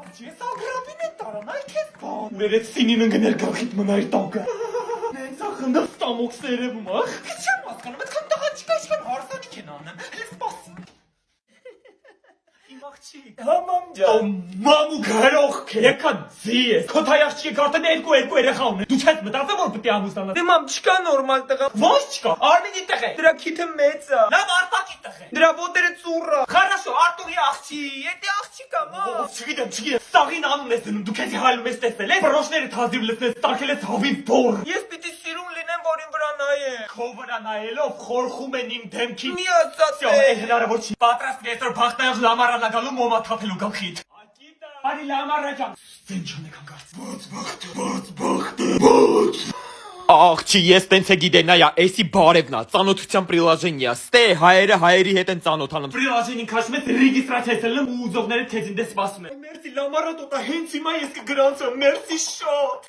Ես ագրավին են տարան, այ քեզ բան։ Մերեց սինին ընգներ գախիտ մնայր տակը։ Նենց ախնդը ստամոքս երևում ախ։ Ես չեմ հասկանում, այդքան տղա չկա, ինչքան հարսանիք են անում։ Հենց սպասի։ Իմ աղջիկ։ Համամ ջան։ Մամու գրող քե։ Եկա ձի ես։ Քո թայ աղջիկը գարտեն երկու երեխա ունի։ Դու չես մտածել որ պետք է ամուսնանաս։ Դե մամ չկա նորմալ տղա։ Ոչ չկա։ Արմենի տեղ է։ Դրա քիթը մեծ է։ Լավ արտակի տեղ է։ Դրա ոտերը ծուռը։ Խարաշո Արտուրի աղջի։ Եթե աղջիկա մամ։ Չգիտեմ։ Սաղին անուն ես դնում։ Դու քեզ հայլում ես տեսել ես։ Բրոշները թազիվ լցնես, տակել ես հավին բոր։ Ես պիտի սիրուն լինեմ, որ իմ վրա նայեն։ Քո վրա նայելով խորխում են իմ դեմքին։ Մի ասած է։ Հնարավոր չի։ Պատրաստ ես որ բախտայով լամարանա գալու մոմա թափելու գլխիդ։ Արի լամարա ջան։ Ինչ ունեք հանգարց։ Բաց։ Աղջի, ես տենց է գիտեն, այա, էսի բարևն է, ծանոթության պրիլաժենիա, ստե հայերը հայերի հետ են ծանոթանում։ Պրիլաժենին քաշում ես ռեգիստրացիա ցելում ու ուզողները քեզ ինձ սպասում են։ Մերսի լամարա տոտա հենց հիմա ես կգրանցեմ, մերսի շատ։